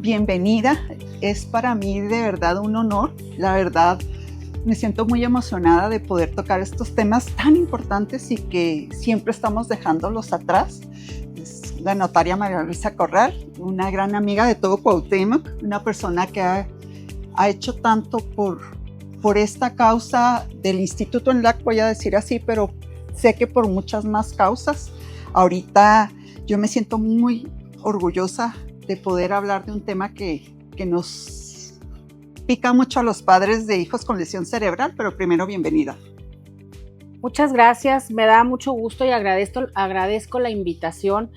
bienvenida. Es para mí de verdad un honor. La verdad, me siento muy emocionada de poder tocar estos temas tan importantes y que siempre estamos dejándolos atrás. Es la notaria María Luisa Corral, una gran amiga de todo Cuauhtémoc, una persona que ha hecho tanto por esta causa del Instituto ENLAC, voy a decir así, pero sé que por muchas más causas. Ahorita yo me siento muy orgullosa de poder hablar de un tema que nos pica mucho a los padres de hijos con lesión cerebral, pero primero, bienvenida. Muchas gracias, me da mucho gusto y agradezco la invitación,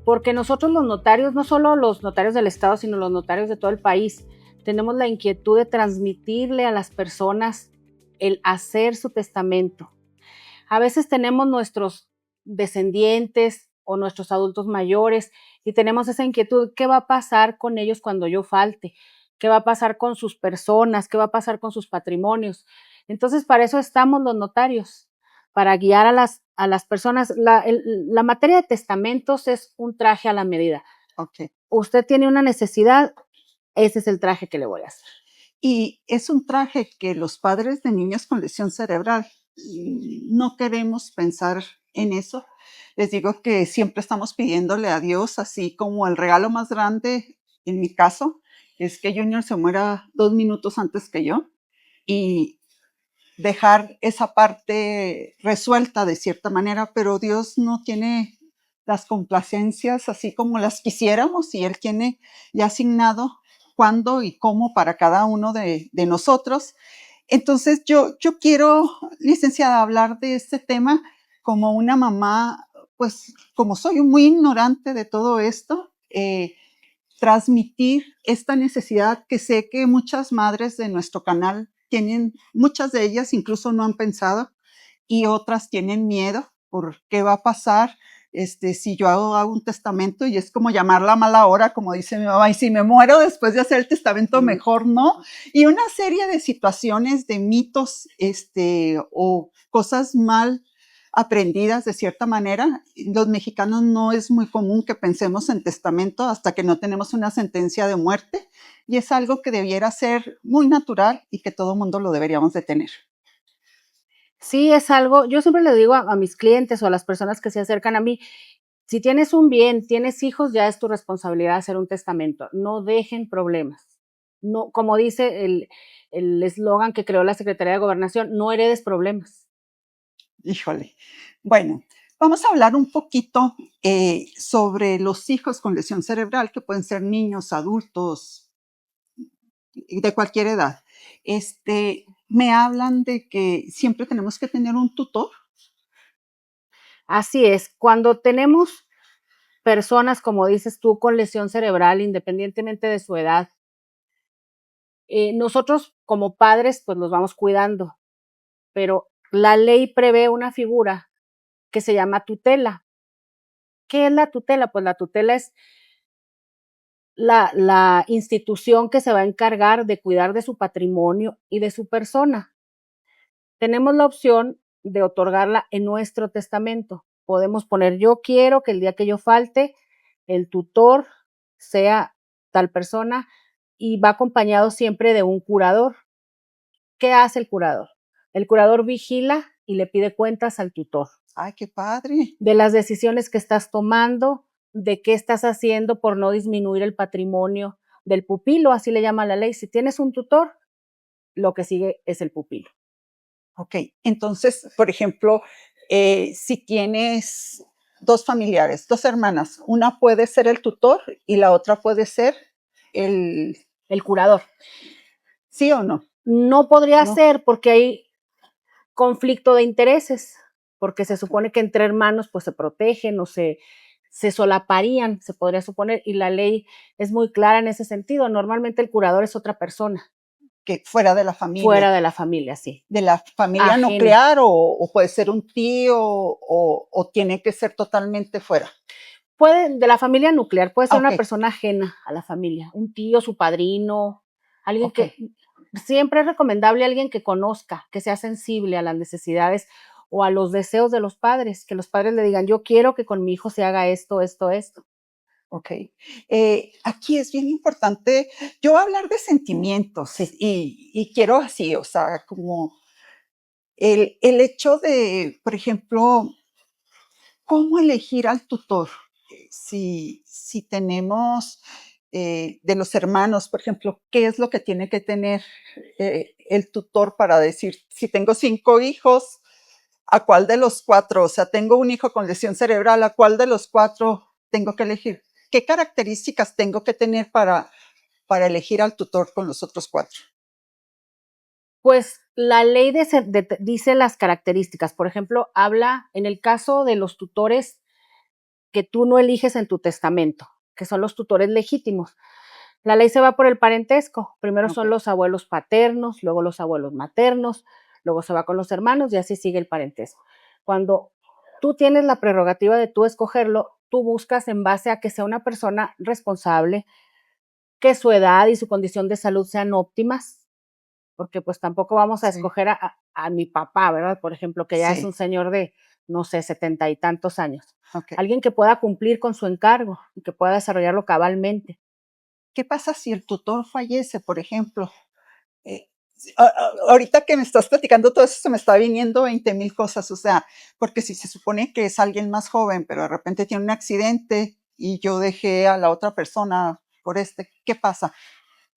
porque nosotros los notarios, no solo los notarios del estado, sino los notarios de todo el país, tenemos la inquietud de transmitirle a las personas el hacer su testamento. A veces tenemos nuestros descendientes o nuestros adultos mayores y tenemos esa inquietud: ¿qué va a pasar con ellos cuando yo falte? ¿Qué va a pasar con sus personas? ¿Qué va a pasar con sus patrimonios? Entonces, para eso estamos los notarios, para guiar a las personas. La materia de testamentos es un traje a la medida. Okay. Usted tiene una necesidad, ese es el traje que le voy a hacer. Y es un traje que los padres de niños con lesión cerebral no queremos pensar en eso. Les digo que siempre estamos pidiéndole a Dios, así como el regalo más grande, en mi caso, es que Junior se muera 2 minutos antes que yo y dejar esa parte resuelta de cierta manera, pero Dios no tiene las complacencias así como las quisiéramos y Él tiene ya asignado cuándo y cómo para cada uno de nosotros. Entonces yo quiero, licenciada, hablar de este tema como una mamá, pues como soy muy ignorante de todo esto, transmitir esta necesidad que sé que muchas madres de nuestro canal tienen, muchas de ellas incluso no han pensado y otras tienen miedo por qué va a pasar si yo hago un testamento, y es como llamar la mala hora, como dice mi mamá, y si me muero después de hacer el testamento, mejor no. Y una serie de situaciones, de mitos o cosas mal aprendidas de cierta manera. Los mexicanos no es muy común que pensemos en testamento hasta que no tenemos una sentencia de muerte, y es algo que debiera ser muy natural y que todo mundo lo deberíamos de tener. Sí, es algo, yo siempre le digo a mis clientes o a las personas que se acercan a mí: si tienes un bien, tienes hijos, ya es tu responsabilidad hacer un testamento. No dejen problemas. No, como dice el eslogan que creó la Secretaría de Gobernación: no heredes problemas. Híjole. Bueno, vamos a hablar un poquito sobre los hijos con lesión cerebral, que pueden ser niños, adultos, de cualquier edad. Me hablan de que siempre tenemos que tener un tutor. Así es, cuando tenemos personas, como dices tú, con lesión cerebral, independientemente de su edad, nosotros como padres pues los vamos cuidando, pero la ley prevé una figura que se llama tutela. ¿Qué es la tutela? Pues la tutela es la institución que se va a encargar de cuidar de su patrimonio y de su persona. Tenemos la opción de otorgarla en nuestro testamento. Podemos poner: yo quiero que el día que yo falte, el tutor sea tal persona, y va acompañado siempre de un curador. ¿Qué hace el curador? El curador vigila y le pide cuentas al tutor. ¡Ay, qué padre! De las decisiones que estás tomando, de qué estás haciendo por no disminuir el patrimonio del pupilo, así le llama la ley. Si tienes un tutor, lo que sigue es el pupilo. Ok, entonces, por ejemplo, si tienes 2 familiares, 2 hermanas, una puede ser el tutor y la otra puede ser el curador. ¿Sí o no? No podría ser, porque hay conflicto de intereses, porque se supone que entre hermanos pues se protegen o se solaparían, se podría suponer, y la ley es muy clara en ese sentido. Normalmente el curador es otra persona. Que fuera de la familia. Fuera de la familia, sí. De la familia Ajena. Nuclear, o puede ser un tío, o tiene que ser totalmente fuera. De la familia nuclear, puede ser Okay. una persona ajena a la familia, un tío, su padrino, alguien que siempre es recomendable, alguien que conozca, que sea sensible a las necesidades o a los deseos de los padres, que los padres le digan: yo quiero que con mi hijo se haga esto, esto, esto. Ok. Aquí es bien importante, yo voy a hablar de sentimientos Sí. y quiero así, o sea, como el hecho de, por ejemplo, ¿cómo elegir al tutor? Si tenemos de los hermanos, por ejemplo, ¿qué es lo que tiene que tener el tutor para decir, si tengo 5 hijos, ¿a cuál de los 4? O sea, tengo un hijo con lesión cerebral, ¿a cuál de los 4 tengo que elegir? ¿Qué características tengo que tener para elegir al tutor con los otros 4? Pues la ley dice las características. Por ejemplo, habla en el caso de los tutores que tú no eliges en tu testamento, que son los tutores legítimos. La ley se va por el parentesco. Primero son Ok. los abuelos paternos, luego los abuelos maternos, luego se va con los hermanos y así sigue el parentesco. Cuando tú tienes la prerrogativa de tú escogerlo, tú buscas en base a que sea una persona responsable, que su edad y su condición de salud sean óptimas, porque pues tampoco vamos a Sí, escoger a mi papá, ¿verdad? Por ejemplo, que ya es un sí, señor de, no sé, 70 y tantos años. ok. Alguien que pueda cumplir con su encargo y que pueda desarrollarlo cabalmente. ¿Qué pasa si el tutor fallece, por ejemplo? Ahorita que me estás platicando todo eso, se me está viniendo 20,000 cosas, o sea, porque si se supone que es alguien más joven, pero de repente tiene un accidente y yo dejé a la otra persona por ¿qué pasa?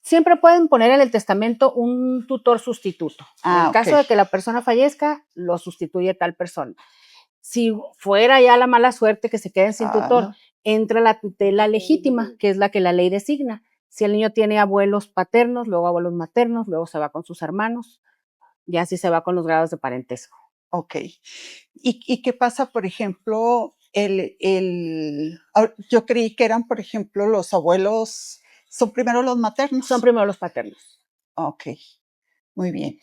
Siempre pueden poner en el testamento un tutor sustituto. En el Ok. caso de que la persona fallezca, lo sustituye tal persona. Si fuera ya la mala suerte que se queden sin Ah, tutor, no. entra la tutela legítima, que es la que la ley designa. Si el niño tiene abuelos paternos, luego abuelos maternos, luego se va con sus hermanos, y así se va con los grados de parentesco. Ok. ¿Y qué pasa, por ejemplo, yo creí que eran, por ejemplo, los abuelos, son primero los Son maternos? primero los paternos. Ok, muy bien.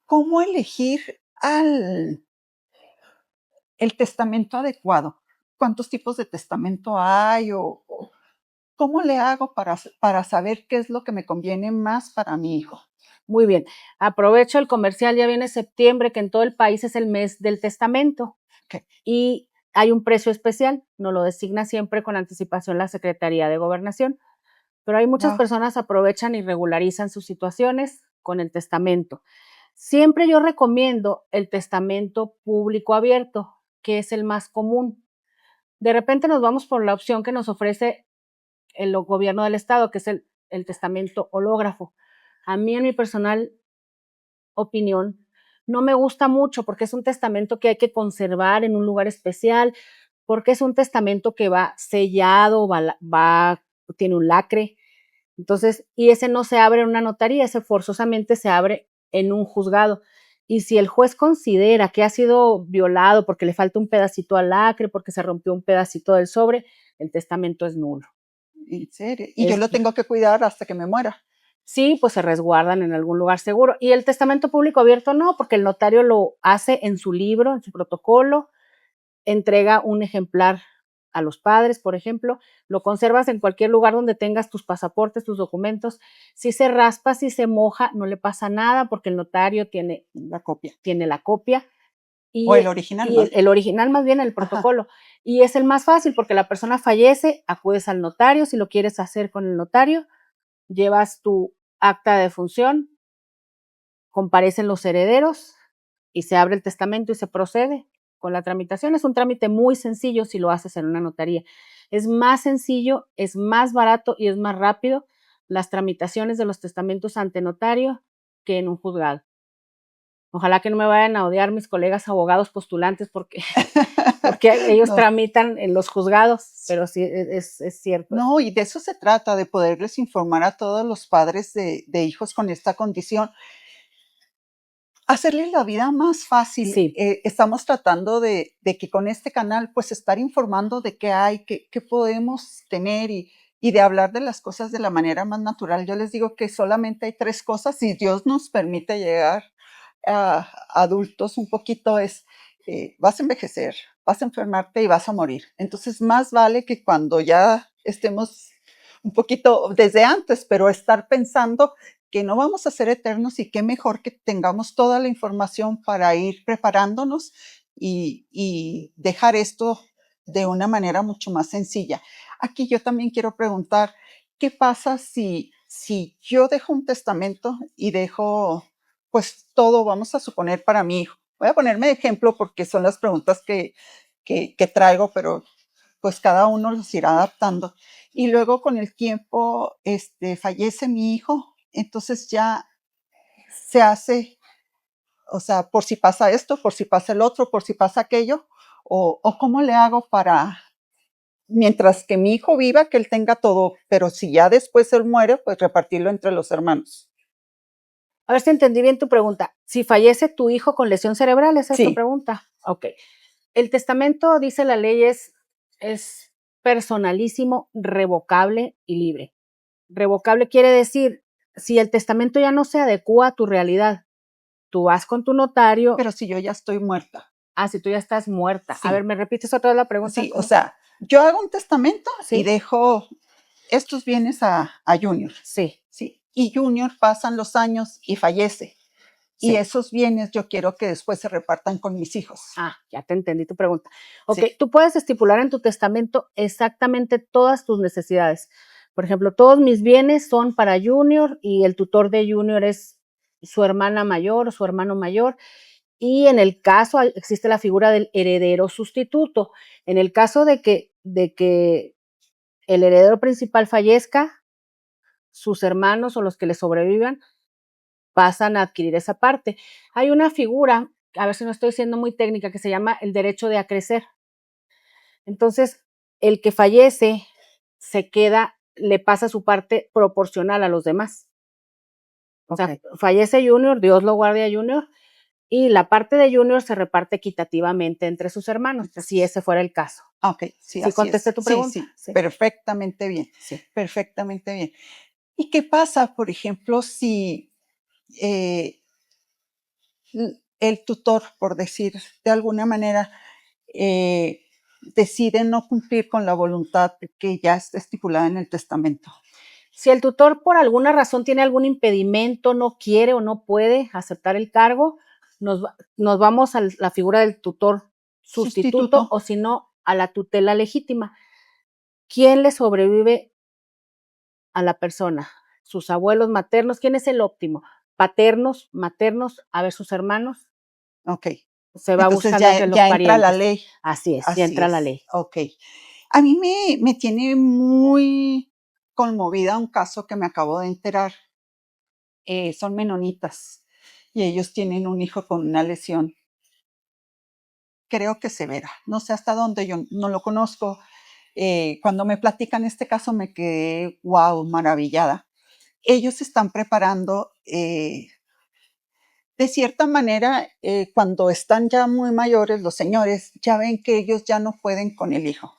¿Cómo elegir el testamento adecuado? ¿Cuántos tipos de testamento hay? ¿O cómo le hago para saber qué es lo que me conviene más para mi hijo? Muy bien. Aprovecho el comercial, ya viene septiembre, que en todo el país es el mes del testamento. Ok, Y hay un precio especial, nos lo designa siempre con anticipación la Secretaría de Gobernación, pero hay muchas wow, personas aprovechan y regularizan sus situaciones con el testamento. Siempre yo recomiendo el testamento público abierto, que es el más común. De repente nos vamos por la opción que nos ofrece el gobierno del estado, que es el testamento hológrafo. A mí, en mi personal opinión, no me gusta mucho porque es un testamento que hay que conservar en un lugar especial, porque es un testamento que va sellado, tiene un lacre. Entonces, y ese no se abre en una notaría, ese forzosamente se abre en un juzgado. Y si el juez considera que ha sido violado porque le falta un pedacito al lacre, porque se rompió un pedacito del sobre, el testamento es nulo. en serio. Y yo Es, lo tengo que cuidar hasta que me muera. sí, pues se resguardan en algún lugar seguro. Y el testamento público abierto no, porque el notario lo hace en su libro, en su protocolo, entrega un ejemplar a los padres, por ejemplo, lo conservas en cualquier lugar donde tengas tus pasaportes, tus documentos. Si se raspa, si se moja, no le pasa nada porque el notario La copia. tiene la copia O y, el original, y más bien. el original más bien el Ajá. protocolo. Y es el más fácil porque la persona fallece, acudes al notario, si lo quieres hacer con el notario, llevas tu acta de defunción, comparecen los herederos y se abre el testamento y se procede con la tramitación. Es un trámite muy sencillo si lo haces en una notaría. Es más sencillo, es más barato y es más rápido las tramitaciones de los testamentos ante notario que en un juzgado. Ojalá que no me vayan a odiar mis colegas abogados postulantes porque ellos No. tramitan en los juzgados, pero sí es cierto. No, y de eso se trata, de poderles informar a todos los padres de hijos con esta condición. Hacerles la vida más fácil. Sí, Estamos tratando de que con este canal, pues, estar informando de qué hay, qué podemos tener y de hablar de las cosas de la manera más natural. Yo les digo que solamente hay 3 cosas, si Dios nos permite llegar a adultos un poquito, vas a envejecer, vas a enfermarte y vas a morir. Entonces, más vale que cuando ya estemos un poquito desde antes, pero estar pensando que no vamos a ser eternos y qué mejor que tengamos toda la información para ir preparándonos y dejar esto de una manera mucho más sencilla. Aquí yo también quiero preguntar, ¿qué pasa si yo dejo un testamento y dejo, pues todo, vamos a suponer, para mi hijo? Voy a ponerme de ejemplo porque son las preguntas que traigo, pero pues cada uno los irá adaptando. Y luego con el tiempo fallece mi hijo, entonces ya se hace, o sea, por si pasa esto, por si pasa el otro, por si pasa aquello, o cómo le hago para, mientras que mi hijo viva, que él tenga todo, pero si ya después él muere, pues repartirlo entre los hermanos. A ver si entendí bien tu pregunta. Si fallece tu hijo con lesión cerebral, ¿esa es tu Sí, pregunta? Ok. El testamento, dice la ley, es personalísimo, revocable y libre. Revocable quiere decir, si el testamento ya no se adecua a tu realidad, tú vas con tu notario. pero si yo ya estoy muerta. Ah, si tú ya estás muerta. A ver, Sí, ¿me repites otra vez la pregunta? sí, o ¿Cómo? sea, yo hago un testamento y Sí, dejo estos bienes a Junior. sí, Sí, y Junior pasan los años y fallece. Y sí. esos bienes yo quiero que después se repartan con mis hijos. Ah, ya te entendí tu pregunta. Ok, Sí, tú puedes estipular en tu testamento exactamente todas tus necesidades. Por ejemplo, todos mis bienes son para Junior y el tutor de Junior es su hermana mayor o su hermano mayor. Y en el caso existe la figura del heredero sustituto. En el caso de que el heredero principal fallezca, sus hermanos o los que le sobrevivan pasan a adquirir esa parte. Hay una figura, a ver si no estoy siendo muy técnica, que se llama el derecho de acrecer. Entonces, el que fallece se queda, le pasa su parte proporcional a los demás. O ok, sea, fallece Junior, Dios lo guarde a Junior, y la parte de Junior se reparte equitativamente entre sus hermanos, si entonces, ese fuera el caso. ok, sí, ¿Sí así contesté es. tu Sí, pregunta? sí, Sí, perfectamente bien, sí. perfectamente bien. ¿Y qué pasa, por ejemplo, si eh, el tutor, por decir de alguna manera, eh, decide no cumplir con la voluntad que ya está estipulada en el testamento? Si el tutor por alguna razón tiene algún impedimento, no quiere o no puede aceptar el cargo, nos vamos a la figura del tutor Sustituto. sustituto o si no, a la tutela legítima. ¿Quién le sobrevive a la persona? Sus abuelos maternos, ¿quién es el óptimo? Paternos, maternos, a ver sus hermanos, Ok. se va Entonces buscando entre los ya entra la parientes. ley. Así es, ya Así entra la es. ley. Ok. A mí me tiene muy conmovida un caso que me acabo de enterar. Son menonitas y ellos tienen un hijo con una lesión, creo que severa. No sé hasta dónde, yo no lo conozco. Cuando me platican este caso me quedé, wow, maravillada. Ellos se están preparando, de cierta manera, cuando están ya muy mayores, los señores ya ven que ellos ya no pueden con el hijo.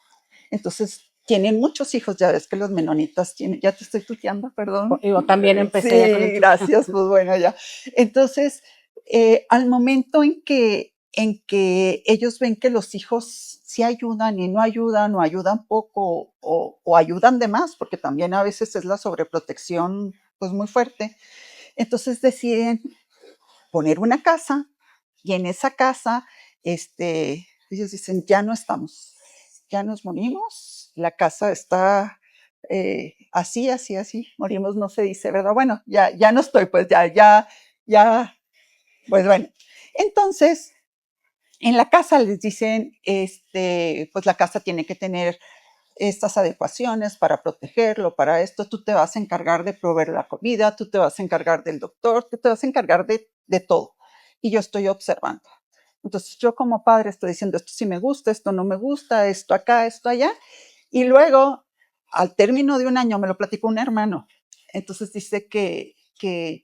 Entonces, tienen muchos hijos, ya ves que los menonitas tienen, ya te estoy tuteando, perdón. Yo también empecé ya con Sí, el tutor. gracias, pues bueno, ya. Entonces, al momento en que ellos ven que los hijos sí ayudan y no ayudan, o ayudan poco, o ayudan de más, porque también a veces es la sobreprotección pues muy fuerte, entonces deciden poner una casa y en esa casa, ellos dicen, ya no estamos, ya nos morimos, la casa está así, así, así, morimos no se dice, ¿verdad? Bueno, ya no estoy, pues ya, pues bueno. Entonces, en la casa les dicen, pues la casa tiene que tener estas adecuaciones para protegerlo, para esto, tú te vas a encargar de proveer la comida, tú te vas a encargar del doctor, tú te vas a encargar de todo. Y yo estoy observando. Entonces yo como padre estoy diciendo, esto sí me gusta, esto no me gusta, esto acá, esto allá. Y luego, al término de un año, me lo platicó un hermano. Entonces dice que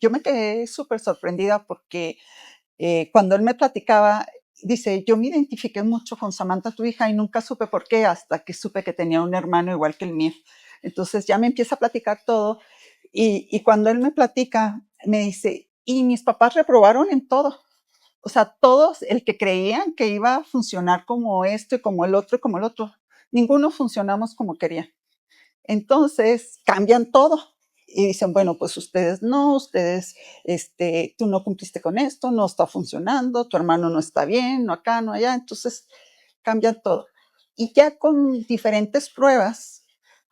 yo me quedé súper sorprendida porque cuando él me platicaba, dice, yo me identifiqué mucho con Samantha, tu hija, y nunca supe por qué hasta que supe que tenía un hermano igual que el mío. Entonces ya me empieza a platicar todo y cuando él me platica, me dice, y mis papás reprobaron en todo. O sea, todos, el que creían que iba a funcionar como esto y como el otro y como el otro, ninguno funcionamos como querían. Entonces cambian todo y dicen, bueno, pues ustedes no, ustedes, tú no cumpliste con esto, no está funcionando, tu hermano no está bien, no acá, no allá, entonces cambian todo. Y ya con diferentes pruebas,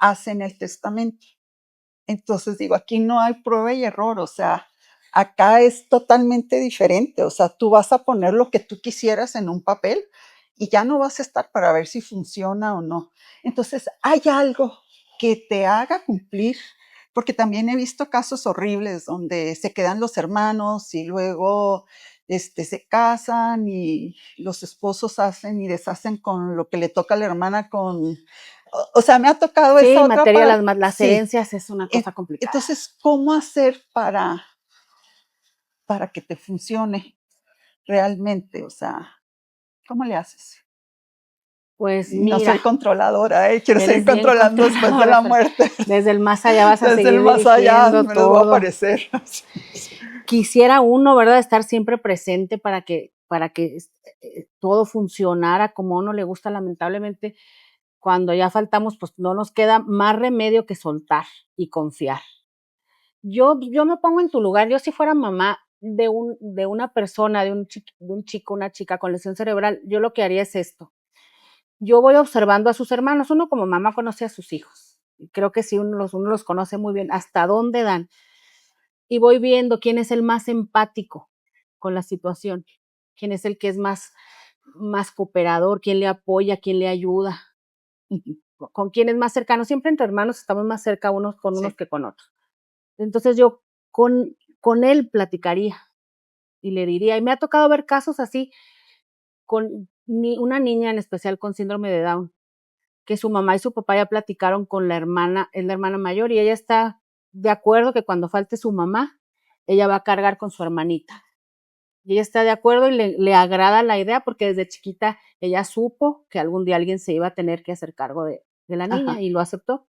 hacen el testamento. Entonces digo, aquí no hay prueba y error, o sea, acá es totalmente diferente, o sea, tú vas a poner lo que tú quisieras en un papel y ya no vas a estar para ver si funciona o no. Entonces, hay algo que te haga cumplir, porque también he visto casos horribles donde se quedan los hermanos y luego se casan y los esposos hacen y deshacen con lo que le toca a la hermana con... O sea, me ha tocado Sí, esa otra materia, parte. las Sí. herencias es una cosa complicada. Entonces, ¿cómo hacer para que te funcione realmente? O sea, ¿cómo le haces? Pues Y no soy mira, controladora, quiero seguir eres bien controlando después de controladora, la pero muerte. desde el más allá vas a Desde el seguir más allá dirigiendo me les voy a todo. aparecer. Quisiera uno, ¿verdad?, estar siempre presente para que todo funcionara como a uno le gusta. Lamentablemente, cuando ya faltamos, pues no nos queda más remedio que soltar y confiar. Yo me pongo en tu lugar. Yo, si fuera mamá de una persona, de un chico, una chica con lesión cerebral, yo lo que haría es esto. Yo voy observando a sus hermanos. Uno como mamá conoce a sus hijos. Y creo que sí, uno los conoce muy bien, hasta dónde dan. Y voy viendo quién es el más empático con la situación, quién es el que es más cooperador, quién le apoya, quién le ayuda, con quién es más cercano. Siempre entre hermanos estamos más cerca unos con unos Sí. que con otros. Entonces yo con él platicaría y le diría, y me ha tocado ver casos así con una niña en especial con síndrome de Down, que su mamá y su papá ya platicaron con la hermana, es la hermana mayor, y ella está de acuerdo que cuando falte su mamá, ella va a cargar con su hermanita. Y ella está de acuerdo y le agrada la idea porque desde chiquita ella supo que algún día alguien se iba a tener que hacer cargo de la niña Ajá. y lo aceptó.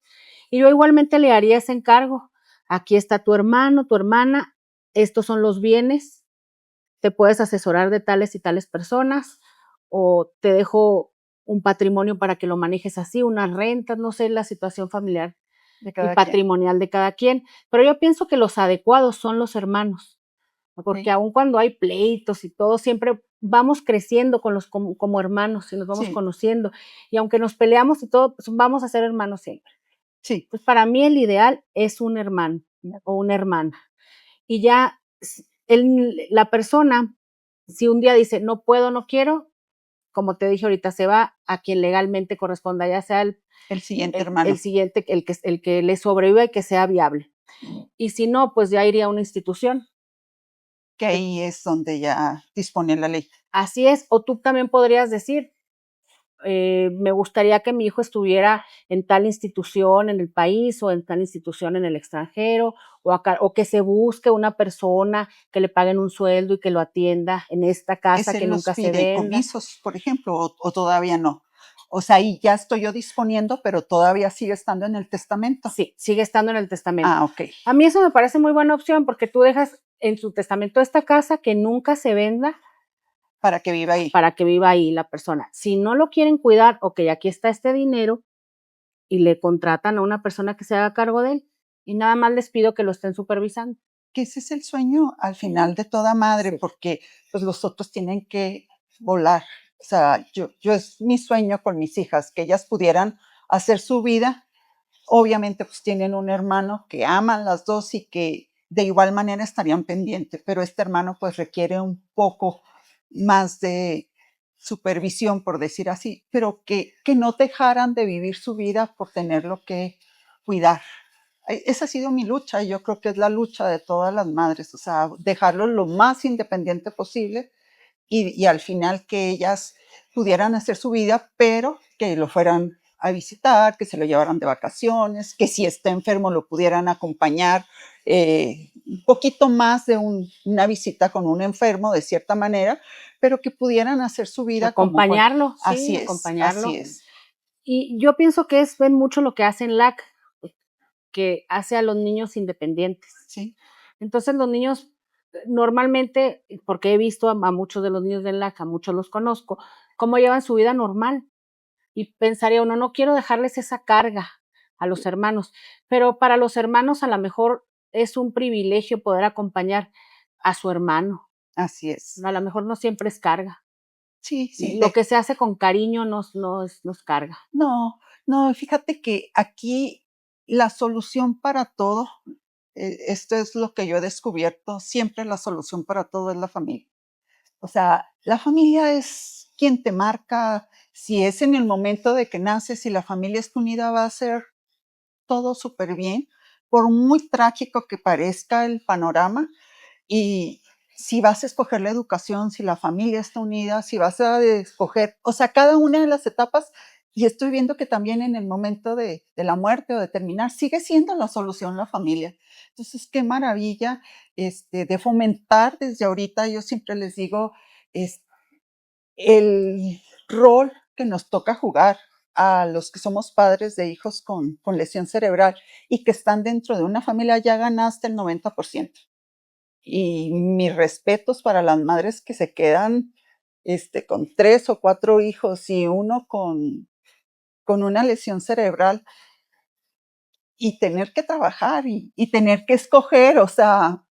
Y yo igualmente le haría ese encargo. Aquí está tu hermano, tu hermana, estos son los bienes, te puedes asesorar de tales y tales personas o te dejo un patrimonio para que lo manejes así, unas rentas, no sé la situación familiar De y cada quien. patrimonial de cada quien, pero yo pienso que los adecuados son los hermanos, porque Sí. aun cuando hay pleitos y todo, siempre vamos creciendo como hermanos y nos vamos Sí. conociendo, y aunque nos peleamos y todo, pues vamos a ser hermanos siempre. Sí. Pues para mí el ideal es un hermano o una hermana. Y ya la persona, si un día dice, no puedo, no quiero, como te dije ahorita, se va a quien legalmente corresponda, ya sea El siguiente hermano. el siguiente, el que le sobreviva y que sea viable. Y si no, pues ya iría a una institución. Que ahí es donde ya dispone la ley. Así es, o tú también podrías decir, me gustaría que mi hijo estuviera en tal institución en el país o en tal institución en el extranjero, o que se busque una persona que le paguen un sueldo y que lo atienda en esta casa ¿Es que en los nunca se venda. fideicomisos, por ejemplo, o todavía no? O sea, ahí ya estoy yo disponiendo, pero todavía sigue estando en el testamento. Sí, sigue estando en el testamento. Ah, ok. A mí eso me parece muy buena opción porque tú dejas en su testamento esta casa que nunca se venda Para que viva ahí. para que viva ahí la persona. Si no lo quieren cuidar, ok, aquí está este dinero y le contratan a una persona que se haga cargo de él y nada más les pido que lo estén supervisando. Que ese es el sueño al final de toda madre, Sí. porque pues los otros tienen que volar. O sea, yo es mi sueño con mis hijas, que ellas pudieran hacer su vida. Obviamente pues tienen un hermano que aman las dos y que de igual manera estarían pendientes, pero este hermano pues requiere un poco más de supervisión, por decir así, pero que no dejaran de vivir su vida por tenerlo que cuidar. Esa ha sido mi lucha y yo creo que es la lucha de todas las madres, o sea, dejarlos lo más independiente posible y al final que ellas pudieran hacer su vida, pero que lo fueran a visitar, que se lo llevaran de vacaciones, que si está enfermo lo pudieran acompañar un poquito más de una visita con un enfermo de cierta manera, pero que pudieran hacer su vida como Acompañarlo, sí, así es, así acompañarlo. es. Y yo pienso que ven mucho lo que hace en LAC, que hace a los niños independientes. Sí. Entonces los niños normalmente, porque he visto a muchos de los niños de LAC, a muchos los conozco, cómo llevan su vida normal. Y pensaría uno, no quiero dejarles esa carga a los hermanos, pero para los hermanos a lo mejor es un privilegio poder acompañar a su hermano. Así es. A lo mejor no siempre es carga. Sí, sí. Lo que se hace con cariño no es carga. No, no, fíjate que aquí la solución para todo, esto es lo que yo he descubierto, siempre la solución para todo es la familia. O sea, la familia es quien te marca, si es en el momento de que naces, si la familia está unida, va a ser todo súper bien, por muy trágico que parezca el panorama. Y si vas a escoger la educación, si la familia está unida, si vas a escoger, o sea, cada una de las etapas, y estoy viendo que también en el momento de la muerte o de terminar, sigue siendo la solución la familia. Entonces, qué maravilla de fomentar desde ahorita, yo siempre les digo, es el rol que nos toca jugar a los que somos padres de hijos con lesión cerebral y que están dentro de una familia, ya ganaste el 90%. Y mis respetos para las madres que se quedan con 3 o 4 hijos y uno con una lesión cerebral y tener que trabajar y tener que escoger, o sea,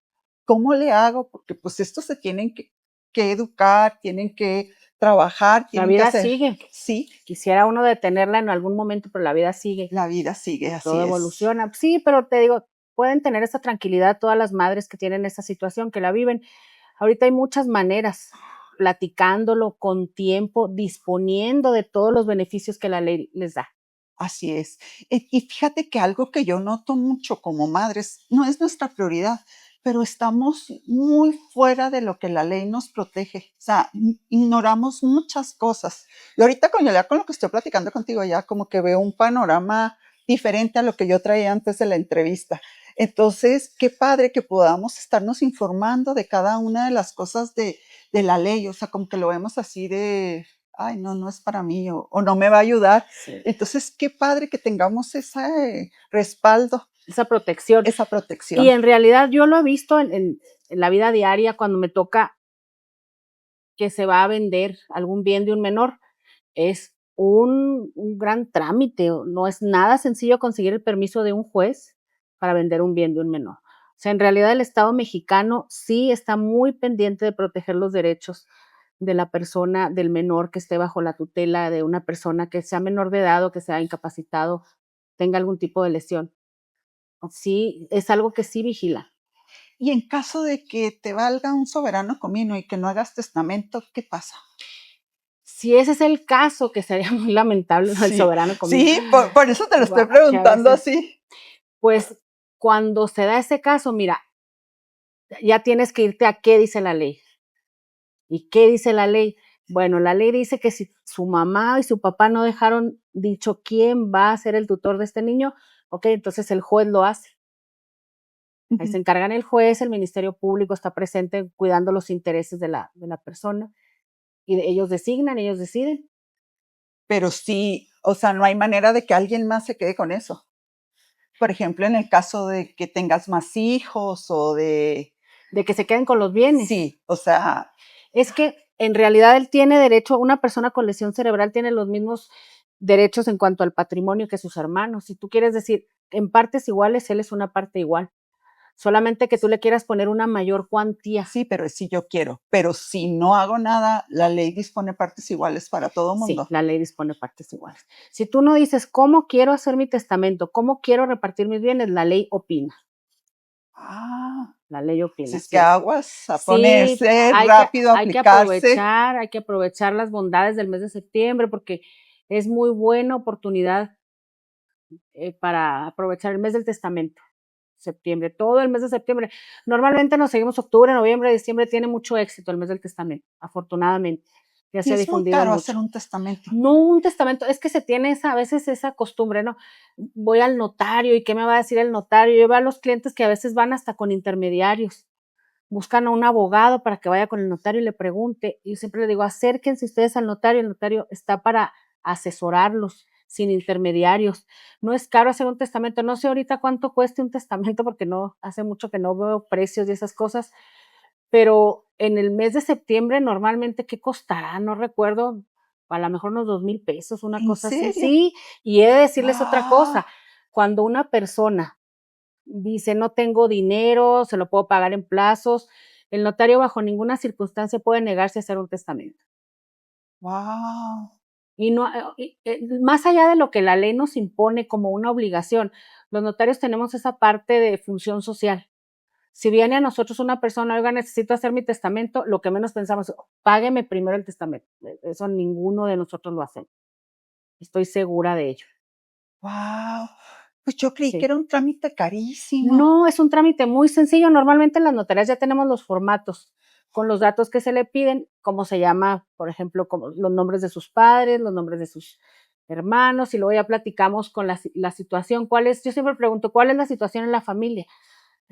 ¿cómo le hago? Porque pues estos se tienen que educar, tienen que trabajar, La tienen que vida hacer. sigue. Sí, Quisiera uno detenerla en algún momento, pero la vida sigue. la vida sigue, así Todo es. evoluciona. Sí, pero te digo, pueden tener esa tranquilidad todas las madres que tienen esa situación, que la viven. Ahorita hay muchas maneras, platicándolo con tiempo, disponiendo de todos los beneficios que la ley les da. Así es. Y fíjate que algo que yo noto mucho como madres, no es nuestra prioridad, pero estamos muy fuera de lo que la ley nos protege. O sea, ignoramos muchas cosas. Y ahorita con lo que estoy platicando contigo, ya como que veo un panorama diferente a lo que yo traía antes de la entrevista. Entonces, qué padre que podamos estarnos informando de cada una de las cosas de la ley. O sea, como que lo vemos así de, ay, no, no es para mí o no me va a ayudar. Sí. Entonces, qué padre que tengamos ese respaldo, Esa protección. esa protección. Y en realidad yo lo he visto en la vida diaria cuando me toca que se va a vender algún bien de un menor. Es un gran trámite, no es nada sencillo conseguir el permiso de un juez para vender un bien de un menor. O sea, en realidad el Estado mexicano sí está muy pendiente de proteger los derechos de la persona, del menor que esté bajo la tutela de una persona que sea menor de edad o que sea incapacitado, tenga algún tipo de lesión. Sí, es algo que sí vigila. Y en caso de que te valga un soberano comino y que no hagas testamento, ¿qué pasa? Si ese es el caso, que sería muy lamentable, ¿no? El Sí, soberano comino. sí, por eso te lo estoy Que a preguntando veces, así. pues cuando se da ese caso, mira, ya tienes que irte a qué dice la ley. ¿Y qué dice la ley? Bueno, la ley dice que si su mamá y su papá no dejaron dicho quién va a ser el tutor de este niño, ok, entonces el juez lo hace. Ahí se encargan el juez, el Ministerio Público está presente cuidando los intereses de la persona y ellos designan, ellos deciden. Pero sí, o sea, no hay manera de que alguien más se quede con eso. Por ejemplo, en el caso de que tengas más hijos o de... De que se queden con los bienes. Sí, o sea... Es que en realidad él tiene derecho, una persona con lesión cerebral tiene los mismos derechos en cuanto al patrimonio que sus hermanos. Si tú quieres decir en partes iguales, él es una parte igual. Solamente que tú le quieras poner una mayor cuantía. Sí, pero es si yo quiero. Pero si no hago nada, la ley dispone partes iguales para todo mundo. Sí, la ley dispone partes iguales. Si tú no dices cómo quiero hacer mi testamento, cómo quiero repartir mis bienes, la ley opina. Ah, La ley opina. si es Sí, que aguas a sí, ponerse rápido, a aplicarse. hay que aprovechar las bondades del mes de septiembre porque es muy buena oportunidad para aprovechar el mes del testamento. Septiembre, todo el mes de septiembre. Normalmente nos seguimos octubre, noviembre, diciembre, tiene mucho éxito el mes del testamento, afortunadamente. Ya Y se ha es muy difundido caro hacer mucho. un testamento. No un testamento, es que se tiene a veces esa costumbre, ¿no? Voy al notario y ¿qué me va a decir el notario? Yo veo a los clientes que a veces van hasta con intermediarios, buscan a un abogado para que vaya con el notario y le pregunte. Y yo siempre les digo, acérquense ustedes al notario, el notario está para asesorarlos sin intermediarios. No es caro hacer un testamento, no sé ahorita cuánto cueste un testamento porque no, hace mucho que no veo precios de esas cosas, pero en el mes de septiembre normalmente, ¿qué costará? No recuerdo, a lo mejor unos 2,000 pesos, una ¿En cosa así. serio? Sí, y he de decirles otra ¡Guau! cosa, cuando una persona dice no tengo dinero, se lo puedo pagar en plazos, el notario bajo ninguna circunstancia puede negarse a hacer un testamento. ¡Guau! Y no, más allá de lo que la ley nos impone como una obligación, Los notarios tenemos esa parte de función social. Si viene a nosotros una persona, oiga, necesito hacer mi testamento, lo que menos pensamos es, págueme primero el testamento. Eso ninguno de nosotros lo hacemos. Estoy segura de ello. Wow. Pues yo creí que Sí. era un trámite carísimo. No, es un trámite muy sencillo. Normalmente en las notarías ya tenemos los formatos con los datos que se le piden, cómo se llama, por ejemplo, como los nombres de sus padres, los nombres de sus hermanos, y luego ya platicamos con la situación. Yo siempre pregunto, ¿cuál es la situación en la familia?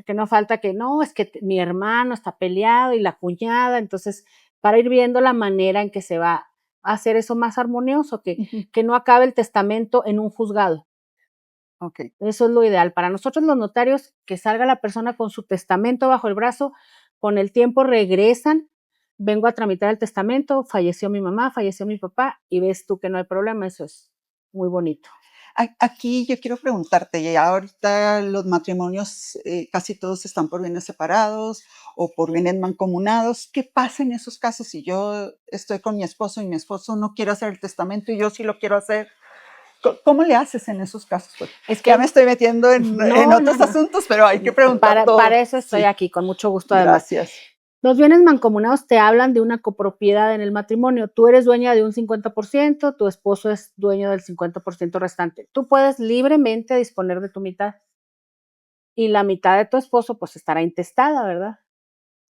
Que no falta que no, es que mi hermano está peleado y la cuñada, entonces para ir viendo la manera en que se va a hacer eso más armonioso, que no acabe el testamento en un juzgado. Ok. Eso es lo ideal. Para nosotros los notarios, que salga la persona con su testamento bajo el brazo, con el tiempo regresan, vengo a tramitar el testamento, falleció mi mamá, falleció mi papá, y ves tú que no hay problema, eso es muy bonito. Aquí yo quiero preguntarte, ya ahorita los matrimonios casi todos están por bienes separados o por bienes mancomunados. ¿Qué pasa en esos casos si yo estoy con mi esposo y mi esposo no quiere hacer el testamento y yo sí lo quiero hacer? ¿Cómo le haces en esos casos? Pues, Es ya que me estoy metiendo en no, otros no. asuntos, pero hay que preguntar todo. Para eso estoy Sí, aquí, con mucho gusto además. gracias. Los bienes mancomunados te hablan de una copropiedad en el matrimonio. Tú eres dueña de un 50%, tu esposo es dueño del 50% restante. Tú puedes libremente disponer de tu mitad. Y la mitad de tu esposo pues estará intestada, ¿verdad?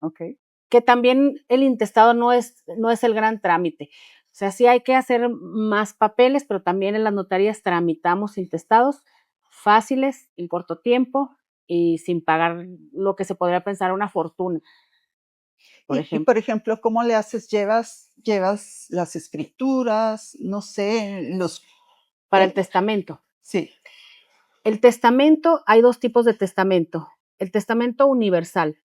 Ok. Que también el intestado no es el gran trámite. O sea, sí hay que hacer más papeles, pero también en las notarías tramitamos intestados fáciles, en corto tiempo y sin pagar lo que se podría pensar una fortuna, por Por ejemplo. ejemplo, ¿cómo le haces? ¿Llevas las escrituras? No sé, Para el el- testamento. sí. El testamento, hay dos tipos de testamento. El testamento universal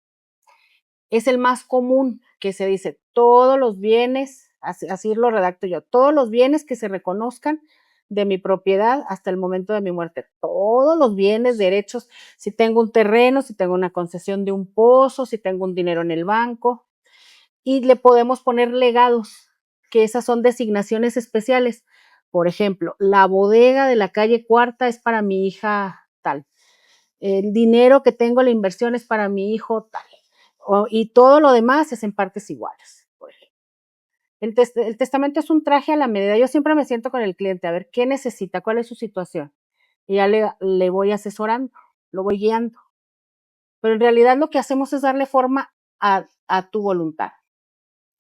es el más común, que se dice todos los bienes, así lo redacto yo, todos los bienes que se reconozcan de mi propiedad hasta el momento de mi muerte. Todos los bienes, derechos, si tengo un terreno, si tengo una concesión de un pozo, si tengo un dinero en el banco. Y le podemos poner legados, que esas son designaciones especiales. Por ejemplo, la bodega de la calle Cuarta es para mi hija tal. El dinero que tengo, la inversión es para mi hijo tal. Y todo lo demás es en partes iguales. El testamento es un traje a la medida. Yo siempre me siento con el cliente a ver qué necesita, cuál es su situación. Y ya le voy asesorando, lo voy guiando. Pero en realidad lo que hacemos es darle forma a tu voluntad.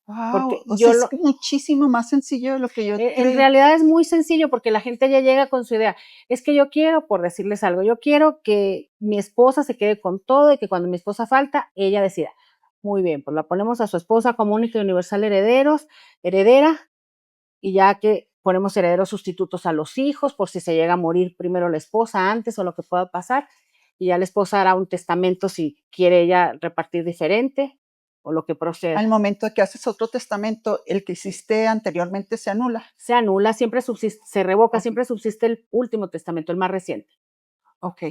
Wow, Porque o sea, yo es muchísimo más sencillo de lo que yo en creí. realidad es muy sencillo porque la gente ya llega con su idea. Es que yo quiero, por decirles algo, yo quiero que mi esposa se quede con todo y que cuando mi esposa falta, ella decida. Muy bien, pues la ponemos a su esposa como única y universal heredera, y ya que ponemos herederos sustitutos a los hijos, por si se llega a morir primero la esposa antes o lo que pueda pasar, y ya la esposa hará un testamento si quiere ella repartir diferente o lo que Al proceda. momento de que haces otro testamento, el que hiciste anteriormente se anula. Se anula, siempre subsiste, se revoca, Ok, siempre subsiste el último testamento, el más reciente. ok.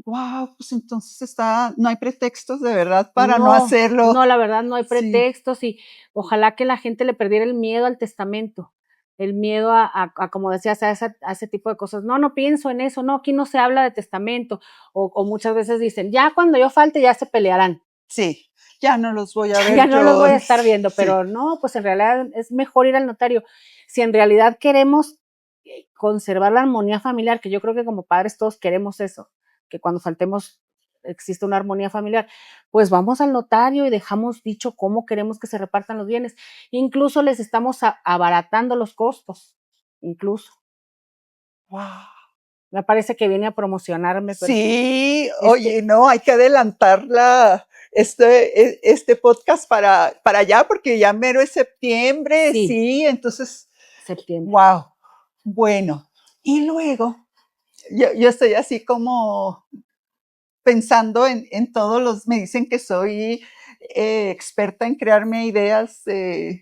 Wow, pues entonces no hay pretextos de verdad para no No, hacerlo. no, la verdad no hay Sí, pretextos y ojalá que la gente le perdiera el miedo al testamento, el miedo a como decías, a ese tipo de cosas. No, no pienso en eso, no, aquí no se habla de testamento. O muchas veces dicen, ya cuando yo falte ya se pelearán, sí, ya no los voy a ya ver no los voy yo. a estar viendo, Sí, pero no, pues en realidad es mejor ir al notario. Si en realidad queremos conservar la armonía familiar, que yo creo que como padres todos queremos eso, que cuando faltemos existe una armonía familiar, pues vamos al notario y dejamos dicho cómo queremos que se repartan los bienes. Incluso les estamos abaratando los costos, incluso. wow. Me parece que viene a promocionarme, pero Sí, este, oye, no, hay que adelantar este podcast para allá, porque ya mero es septiembre, sí, sí, entonces, septiembre. wow. Bueno, y luego yo estoy así como pensando en todos me dicen que soy experta en crearme ideas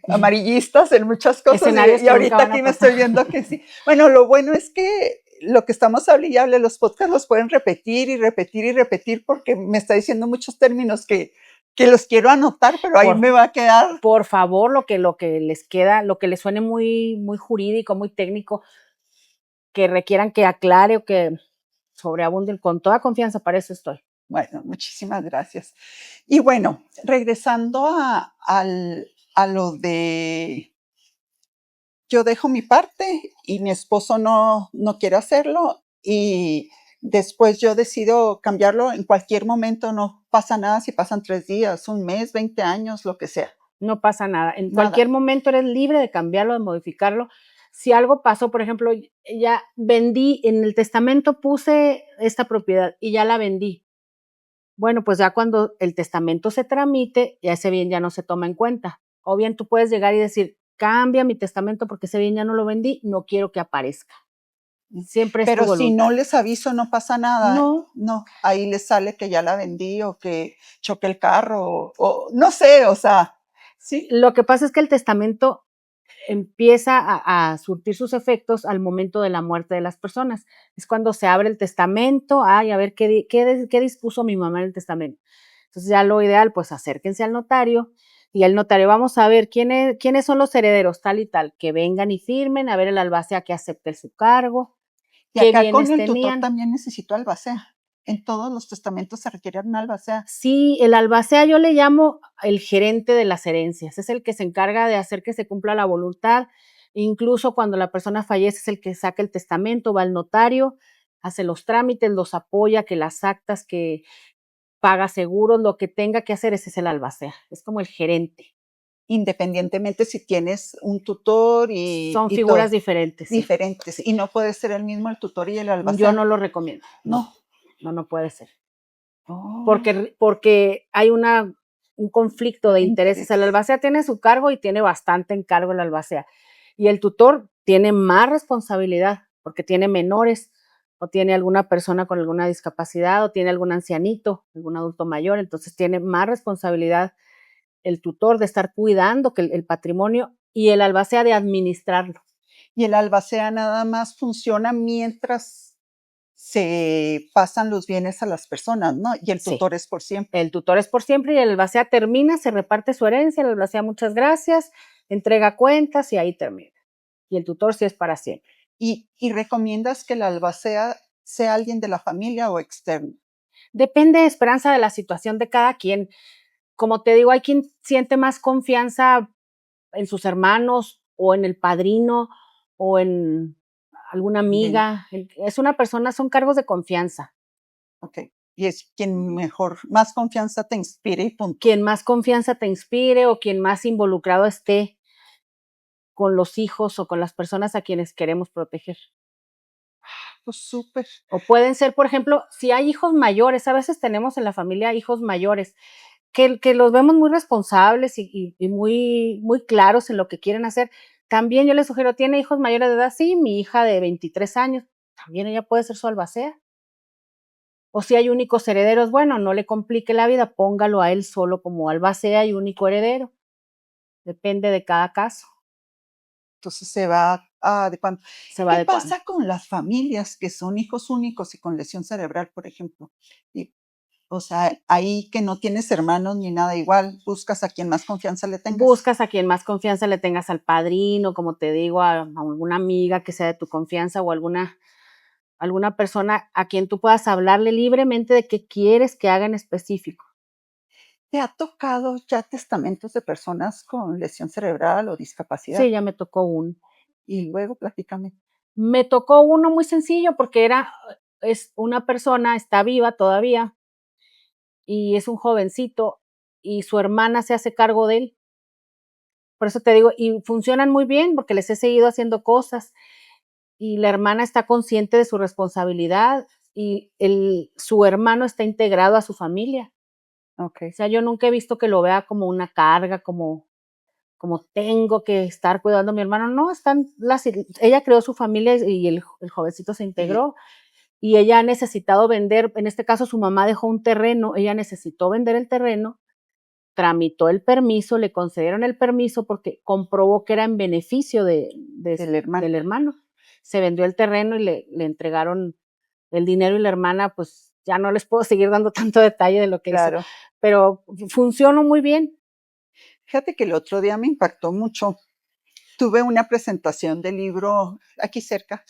amarillistas en muchas cosas Escenarios y que nunca ahorita van aquí a me pasar. estoy viendo que sí. Bueno, lo bueno es que lo que estamos hablando y hable, los podcasts los pueden repetir y repetir y repetir porque me está diciendo muchos términos que los quiero anotar, pero ahí Por, me va a quedar. por favor, lo que les queda, lo que les suene muy, muy jurídico, muy técnico, que requieran que aclare o que sobreabunden, con toda confianza, para eso estoy. Bueno, muchísimas gracias. Y bueno, regresando a lo de yo dejo mi parte y mi esposo no quiere hacerlo y después yo decido cambiarlo en cualquier momento, no pasa nada si pasan 3 días, un mes, 20 años, lo que sea. No pasa nada. En Nada. cualquier momento eres libre de cambiarlo, de modificarlo. Si algo pasó, por ejemplo, ya vendí, en el testamento puse esta propiedad y ya la vendí. Bueno, pues ya cuando el testamento se tramite, ya ese bien ya no se toma en cuenta. O bien tú puedes llegar y decir, cambia mi testamento porque ese bien ya no lo vendí, no quiero que aparezca. Siempre es tu Pero si voluntad. no les aviso, no pasa nada. No, No, ahí les sale que ya la vendí o que choqué el carro o no sé, o sea, sí. lo que pasa es que el testamento empieza a surtir sus efectos al momento de la muerte de las personas. Es cuando se abre el testamento, ay, a ver qué dispuso mi mamá en el testamento. Entonces ya lo ideal, pues acérquense al notario y el notario, vamos a ver quiénes son los herederos, tal y tal, que vengan y firmen, a ver el albacea que acepte su cargo, Y qué acá con bienes el tutor tenían. también necesito albacea. En todos los testamentos se requiere una albacea. Sí, el albacea yo le llamo el gerente de las herencias, es el que se encarga de hacer que se cumpla la voluntad, incluso cuando la persona fallece es el que saca el testamento, va al notario, hace los trámites, los apoya, que las actas, que paga seguros, lo que tenga que hacer, ese es el albacea, es como el gerente. Independientemente si tienes un tutor Son y figuras todo, diferentes, sí, diferentes. sí. Y no puede ser el mismo el tutor y el Yo albacea. no lo recomiendo, No. no puede ser. Oh, Porque hay un conflicto de intereses. El interés. albacea tiene su cargo y tiene bastante encargo el albacea. Y el tutor tiene más responsabilidad porque tiene menores o tiene alguna persona con alguna discapacidad o tiene algún ancianito, algún adulto mayor. Entonces tiene más responsabilidad el tutor de estar cuidando que el patrimonio y el albacea de administrarlo. Y el albacea nada más funciona mientras se pasan los bienes a las personas, ¿no? Y el Sí. tutor es por siempre. El tutor es por siempre y el albacea termina, se reparte su herencia, el albacea muchas gracias, entrega cuentas y ahí termina. Y el tutor sí es para siempre. ¿Y recomiendas que el albacea sea alguien de la familia o externo? Depende, Esperanza, de la situación de cada quien. Como te digo, hay quien siente más confianza en sus hermanos o en el padrino o en alguna Bien, amiga. Es una persona, son cargos de confianza. ok. Y es quien mejor, más confianza te inspire y punto. Quien más confianza te inspire o quien más involucrado esté con los hijos o con las personas a quienes queremos proteger. Pues súper. O pueden ser, por ejemplo, si hay hijos mayores, a veces tenemos en la familia hijos mayores, que los vemos muy responsables y muy claros en lo que quieren hacer. También yo les sugiero, ¿tiene hijos mayores de edad? Sí, mi hija de 23 años, también ella puede ser su albacea. O si hay únicos herederos, bueno, no le complique la vida, póngalo a él solo como albacea y único heredero. Depende de cada caso, Entonces se va adecuando. se va ¿Qué adecuando. pasa con las familias que son hijos únicos y con lesión cerebral, por ejemplo? Y, o sea, ahí que no tienes hermanos ni nada igual, buscas a quien más confianza le tengas. Buscas a quien más confianza le tengas, al padrino, como te digo, a alguna amiga que sea de tu confianza o alguna persona a quien tú puedas hablarle libremente de qué quieres que haga en específico. ¿Te ha tocado ya testamentos de personas con lesión cerebral o discapacidad? Sí, ya me tocó uno. Y luego platícame. Me tocó uno muy sencillo porque es una persona, está viva todavía y es un jovencito y su hermana se hace cargo de él. Por eso te digo, y funcionan muy bien porque les he seguido haciendo cosas y la hermana está consciente de su responsabilidad y su hermano está integrado a su familia. O Okey. sea, yo nunca he visto que lo vea como una carga, como tengo que estar cuidando a mi hermano. No, ella creó su familia y el jovencito se Y integró y ella ha necesitado vender, en este caso su mamá dejó un terreno, ella necesitó vender el terreno, tramitó el permiso, le concedieron el permiso porque comprobó que era en beneficio del hermano. del hermano. Se vendió el terreno y le entregaron el dinero y la hermana, pues ya no les puedo seguir dando tanto detalle de lo que hizo, Claro. pero funcionó muy bien. Fíjate que el otro día me impactó mucho. Tuve una presentación del libro aquí cerca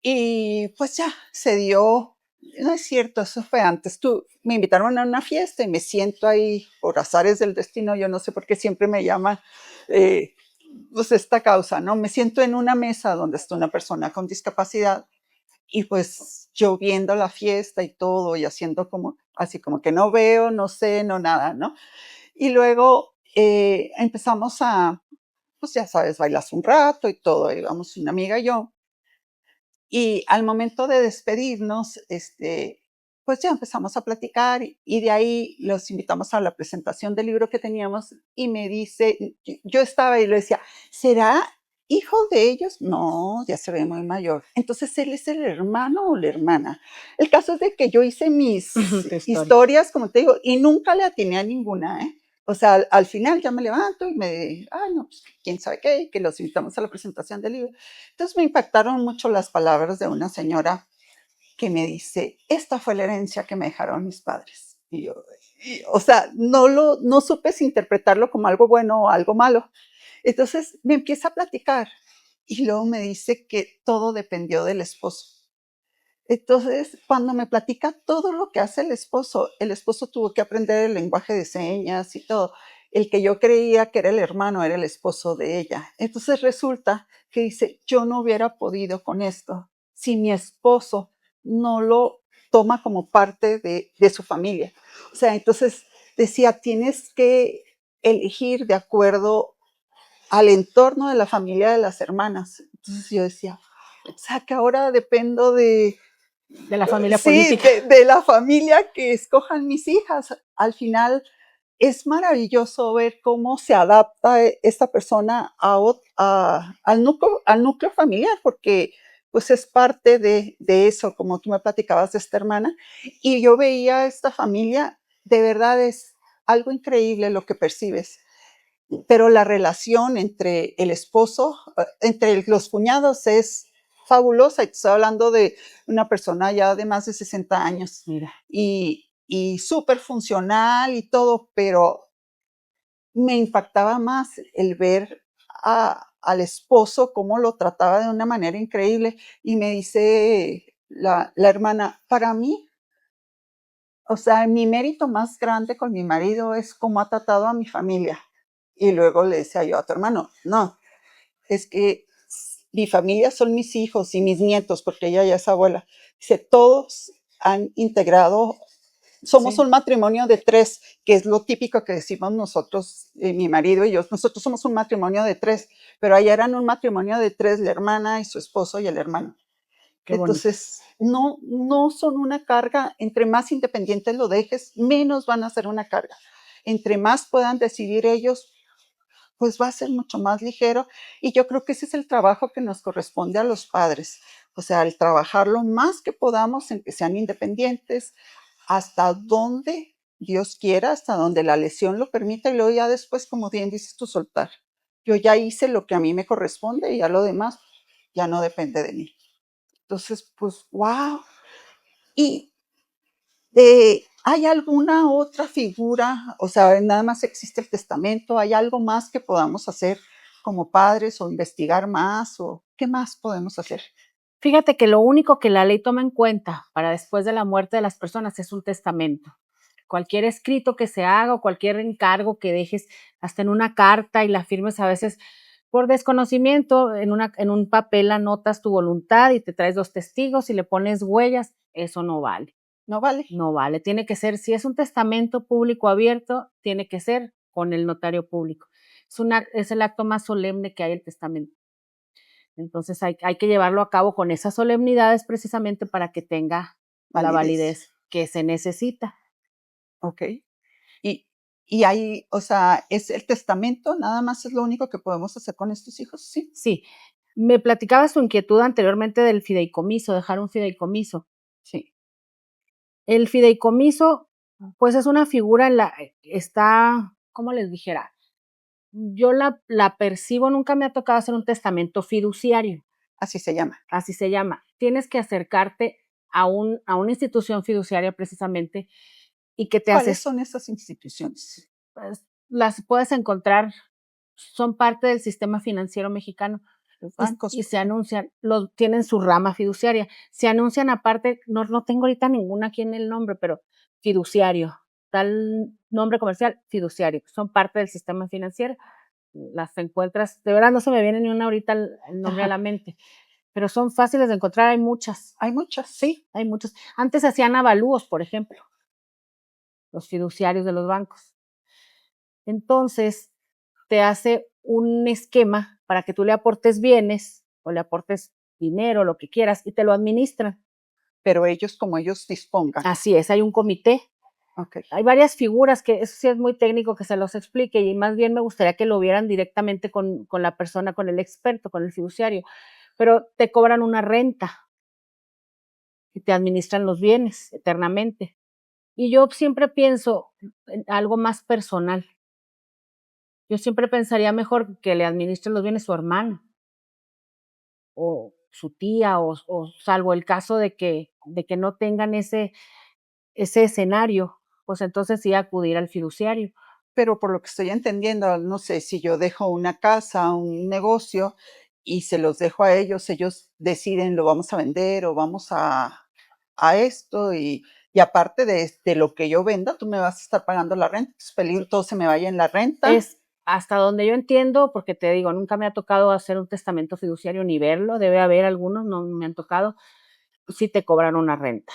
Y pues ya, se dio, no es cierto, eso fue antes. Me invitaron a una fiesta y me siento ahí por azares del destino, yo no sé por qué siempre me llama pues esta causa, ¿no? Me siento en una mesa donde está una persona con discapacidad y pues yo viendo la fiesta y todo y haciendo como, así como que no veo, no sé, no nada, ¿no? Y luego empezamos a, pues ya sabes, bailas un rato y todo, íbamos una amiga y yo. Y al momento de despedirnos, pues ya empezamos a platicar y de ahí los invitamos a la presentación del libro que teníamos y me dice, yo estaba y le decía, ¿será hijo de ellos? No, ya se ve muy mayor. Entonces, ¿él es el hermano o la hermana? El caso es de que yo hice mis historia. historias, como te digo, y nunca le atiné a ninguna, ¿eh? O sea, al final ya me levanto y me, ay, no, pues quién sabe qué, que los invitamos a la presentación del libro. Entonces me impactaron mucho las palabras de una señora que me dice, esta fue la herencia que me dejaron mis padres. Y yo, o sea, no supe si interpretarlo como algo bueno o algo malo. Entonces me empieza a platicar y luego me dice que todo dependió del esposo. Entonces, cuando me platica todo lo que hace el esposo tuvo que aprender el lenguaje de señas y todo. El que yo creía que era el hermano era el esposo de ella. Entonces resulta que dice, yo no hubiera podido con esto si mi esposo no lo toma como parte de su familia. O sea, entonces decía, tienes que elegir de acuerdo al entorno de la familia de las hermanas. Entonces yo decía, o sea, que ahora dependo De la familia sí, política. de la familia que escojan mis hijas. Al final es maravilloso ver cómo se adapta esta persona al núcleo familiar, porque pues es parte de eso, como tú me platicabas de esta hermana. Y yo veía esta familia, de verdad es algo increíble lo que percibes, pero la relación entre el esposo, entre los cuñados es fabulosa. Y te estoy hablando de una persona ya de más de 60 años. Mira. Y súper funcional y todo, pero me impactaba más el ver al esposo cómo lo trataba de una manera increíble. Y me dice la hermana, para mí, o sea, mi mérito más grande con mi marido es cómo ha tratado a mi familia. Y luego le decía yo a tu hermano, no, es que mi familia son mis hijos y mis nietos, porque ella ya es abuela. Dice, todos han integrado, somos Sí. un matrimonio de tres, que es lo típico que decimos nosotros, mi marido y yo, nosotros somos un matrimonio de tres, pero allá eran un matrimonio de tres, la hermana y su esposo y el hermano. Qué bonito. Entonces, no son una carga, entre más independientes lo dejes, menos van a ser una carga. Entre más puedan decidir ellos, pues va a ser mucho más ligero. Y yo creo que ese es el trabajo que nos corresponde a los padres. O sea, el trabajar lo más que podamos en que sean independientes, hasta donde Dios quiera, hasta donde la lesión lo permita, y luego ya después, como bien dices tú, soltar. Yo ya hice lo que a mí me corresponde y ya lo demás ya no depende de mí. Entonces, pues, wow. Y ¿hay alguna otra figura? O sea, nada más existe el testamento. ¿Hay algo más que podamos hacer como padres o investigar más? ¿O qué más podemos hacer? Fíjate que lo único que la ley toma en cuenta para después de la muerte de las personas es un testamento. Cualquier escrito que se haga o cualquier encargo que dejes hasta en una carta y la firmes a veces por desconocimiento, en un papel anotas tu voluntad y te traes dos testigos y le pones huellas, eso no vale. ¿No vale? No vale, tiene que ser, si es un testamento público abierto, tiene que ser con el notario público. Es el acto más solemne que hay el testamento. Entonces hay que llevarlo a cabo con esas solemnidades precisamente para que tenga la Validez. validez que se necesita. Ok. Y, y hay, o sea, es el testamento, nada más es lo único que podemos hacer con estos hijos, sí. Sí, me platicabas tu inquietud anteriormente del fideicomiso, dejar un fideicomiso. Sí. El fideicomiso, pues es una figura en la, está, ¿cómo les dijera? Yo la percibo, nunca me ha tocado hacer un testamento fiduciario, Así se llama. así se llama. Tienes que acercarte a una institución fiduciaria precisamente y que te ¿Cuáles haces, son esas instituciones? pues, las puedes encontrar, son parte del sistema financiero mexicano. los bancos. Y se anuncian, tienen su rama fiduciaria. Se anuncian aparte, no tengo ahorita ninguna aquí en el nombre, pero fiduciario, tal nombre comercial, fiduciario. Son parte del sistema financiero. Las encuentras, de verdad no se me viene ni una ahorita el nombre a la mente, pero son fáciles de encontrar, hay muchas. Hay muchas. Sí, hay muchas. Antes hacían avalúos, por ejemplo, los fiduciarios de los bancos. Entonces, te hace un esquema para que tú le aportes bienes o le aportes dinero, lo que quieras, y te lo administran. Pero ellos, como ellos dispongan. Así es, hay un comité. Okay. Hay varias figuras que eso sí es muy técnico que se los explique y más bien me gustaría que lo vieran directamente con la persona, con el experto, con el fiduciario. Pero te cobran una renta y te administran los bienes eternamente. Y yo siempre pienso en algo más personal. Yo siempre pensaría mejor que le administren los bienes su hermano o su tía o salvo el caso de que no tengan ese escenario, pues entonces sí acudir al fiduciario. Pero por lo que estoy entendiendo, no sé, si yo dejo una casa, un negocio y se los dejo a ellos deciden lo vamos a vender o vamos a esto y aparte de lo que yo venda, tú me vas a estar pagando la renta. Es peligro todo se me vaya en la renta. Es hasta donde yo entiendo, porque te digo, nunca me ha tocado hacer un testamento fiduciario ni verlo, debe haber algunos, no me han tocado, sí te cobran una renta.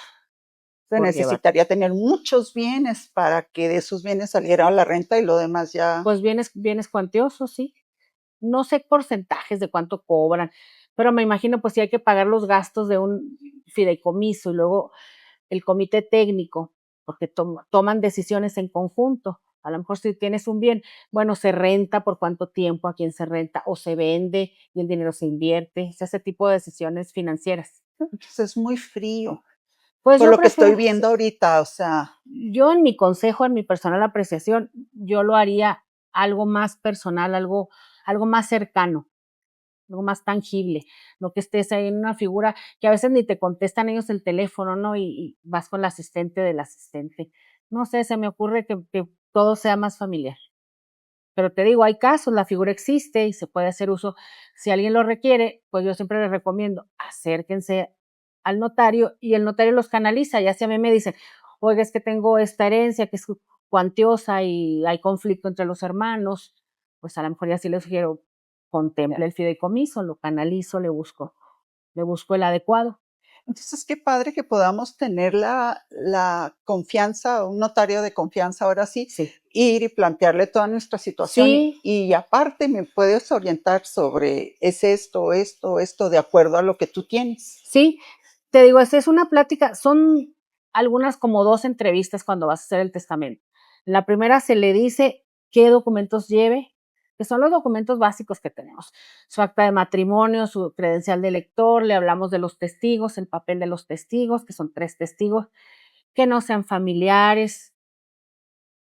Se necesitaría tener muchos bienes para que de esos bienes saliera la renta y lo demás ya. Pues bienes cuantiosos, sí. No sé porcentajes de cuánto cobran, pero me imagino pues si hay que pagar los gastos de un fideicomiso y luego el comité técnico, porque toman decisiones en conjunto. A lo mejor si tienes un bien, bueno, se renta por cuánto tiempo, a quién se renta, o se vende y el dinero se invierte, ese tipo de decisiones financieras. Entonces es muy frío. Pues por lo que estoy viendo ahorita, o sea. Yo en mi consejo, en mi personal apreciación, yo lo haría algo más personal, algo más cercano, algo más tangible, no que estés ahí en una figura que a veces ni te contestan ellos el teléfono, ¿no? Y vas con la asistente del asistente. No sé, se me ocurre que todo sea más familiar. Pero te digo, hay casos, la figura existe y se puede hacer uso. Si alguien lo requiere, pues yo siempre les recomiendo, acérquense al notario y el notario los canaliza. Ya si a mí me dicen, oiga, es que tengo esta herencia que es cuantiosa y hay conflicto entre los hermanos, pues a lo mejor ya sí les sugiero, contemple el fideicomiso, lo canalizo, le busco el adecuado. Entonces, qué padre que podamos tener la confianza, un notario de confianza ahora sí, ir y plantearle toda nuestra situación. Sí. Y aparte me puedes orientar sobre, es esto, de acuerdo a lo que tú tienes. Sí, te digo, es una plática, son algunas como 2 entrevistas cuando vas a hacer el testamento. La primera se le dice qué documentos lleve, que son los documentos básicos que tenemos. Su acta de matrimonio, su credencial de lector, le hablamos de los testigos, el papel de los testigos, que son 3 testigos, que no sean familiares,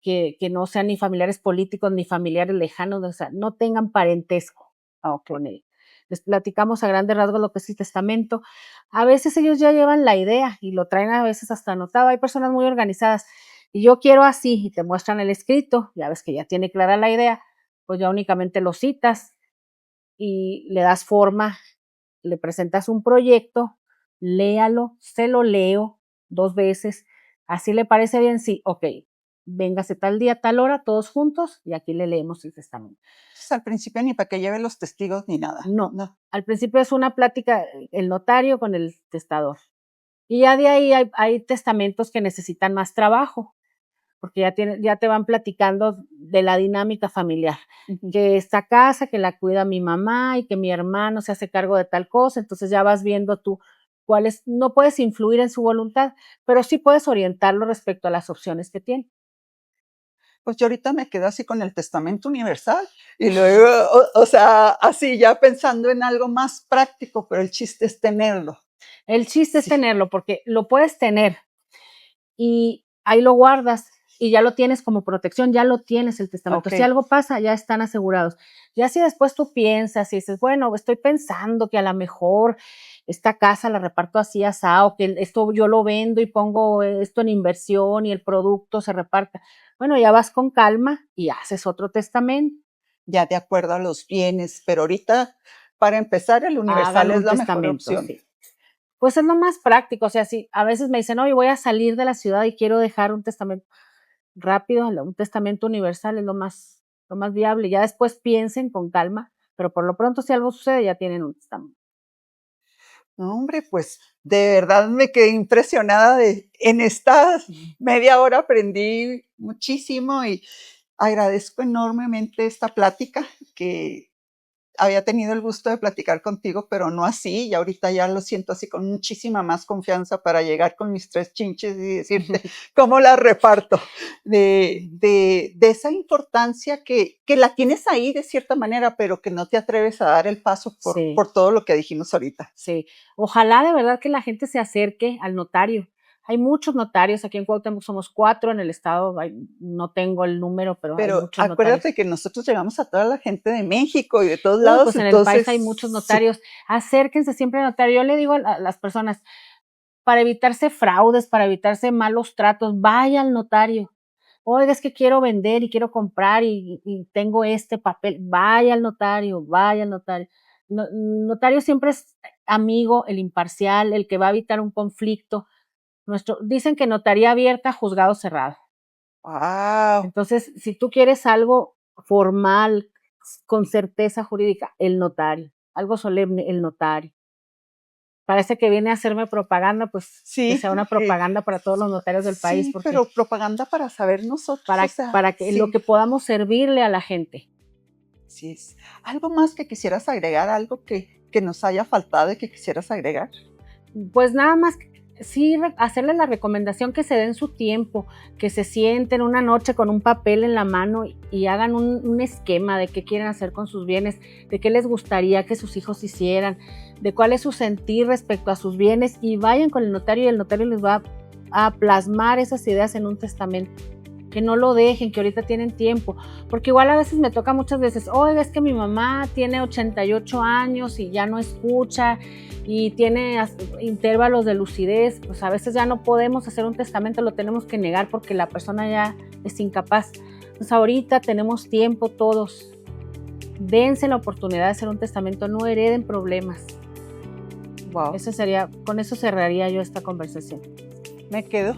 que no sean ni familiares políticos ni familiares lejanos, o sea, no tengan parentesco con él. Les platicamos a grandes rasgos lo que es el testamento. A veces ellos ya llevan la idea y lo traen a veces hasta anotado. Hay personas muy organizadas y yo quiero así y te muestran el escrito, ya ves que ya tiene clara la idea, pues ya únicamente lo citas y le das forma, le presentas un proyecto, léalo, se lo leo 2 veces, así le parece bien, sí, ok, véngase tal día, tal hora, todos juntos y aquí le leemos el testamento. Entonces, al principio ni para que lleve los testigos ni nada. No, al principio es una plática, el notario con el testador. Y ya de ahí hay testamentos que necesitan más trabajo, porque ya te van platicando de la dinámica familiar, que esta casa, que la cuida mi mamá y que mi hermano se hace cargo de tal cosa, entonces ya vas viendo tú cuáles, no puedes influir en su voluntad, pero sí puedes orientarlo respecto a las opciones que tiene. Pues yo ahorita me quedo así con el testamento universal y luego, o sea, así ya pensando en algo más práctico, pero el chiste es tenerlo. El chiste es tenerlo, porque lo puedes tener y ahí lo guardas y ya lo tienes como protección, ya lo tienes el testamento. Si algo pasa, ya están asegurados. Ya si después tú piensas y dices, bueno, estoy pensando que a lo mejor esta casa la reparto así, asado, que esto yo lo vendo y pongo esto en inversión y el producto se reparta. Bueno, ya vas con calma y haces otro testamento. Ya de acuerdo a los bienes, pero ahorita para empezar, el universal Hagan es un la mejor testamento, opción. sí. Pues es lo más práctico, o sea, si a veces me dicen: "Oye, voy a salir de la ciudad y quiero dejar un testamento rápido", un testamento universal es lo más viable. Ya después piensen con calma, pero por lo pronto, si algo sucede, ya tienen un testamento. No, hombre, pues de verdad me quedé impresionada en esta media hora aprendí muchísimo y agradezco enormemente esta plática que había tenido el gusto de platicar contigo, pero no así, y ahorita ya lo siento así con muchísima más confianza para llegar con mis 3 chinches y decirte cómo las reparto, de esa importancia que la tienes ahí de cierta manera, pero que no te atreves a dar el paso Sí. por todo lo que dijimos ahorita. Sí, ojalá de verdad que la gente se acerque al notario. Hay muchos notarios, aquí en Cuauhtémoc somos 4 en el estado, no tengo el número, pero hay Pero muchos notarios. acuérdate que nosotros llegamos a toda la gente de México y de todos Uy, lados, pues en el país hay entonces muchos sí. notarios. Acérquense siempre al notario. Yo le digo a las personas, para evitarse fraudes, para evitarse malos tratos, vaya al notario. Oiga, es que quiero vender y quiero comprar y tengo este papel. Vaya al notario, vaya al notario. Notario siempre es amigo, el imparcial, el que va a evitar un conflicto. Dicen que notaría abierta, juzgado cerrado. Guau. Entonces, si tú quieres algo formal, con certeza jurídica, el notario. Algo solemne, el notario. Parece que viene a hacerme propaganda, pues que Sí, sea una propaganda para todos los notarios del país, sí, porque pero propaganda para saber nosotros, o sea, para que lo sí, que podamos servirle a la gente. sí es. ¿Algo más que quisieras agregar? ¿Algo que nos haya faltado y que quisieras agregar? Pues nada más, sí, hacerles la recomendación que se den su tiempo, que se sienten una noche con un papel en la mano y hagan un esquema de qué quieren hacer con sus bienes, de qué les gustaría que sus hijos hicieran, de cuál es su sentir respecto a sus bienes y vayan con el notario y el notario les va a plasmar esas ideas en un testamento. Que no lo dejen, que ahorita tienen tiempo, porque igual a veces me toca muchas veces, oiga, es que mi mamá tiene 88 años y ya no escucha y tiene intervalos de lucidez, pues a veces ya no podemos hacer un testamento, lo tenemos que negar porque la persona ya es incapaz. Entonces ahorita tenemos tiempo todos, dense la oportunidad de hacer un testamento, no hereden problemas. Wow, Con eso cerraría yo esta conversación. me quedo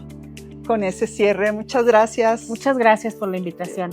con ese cierre. Muchas gracias. Muchas gracias por la invitación.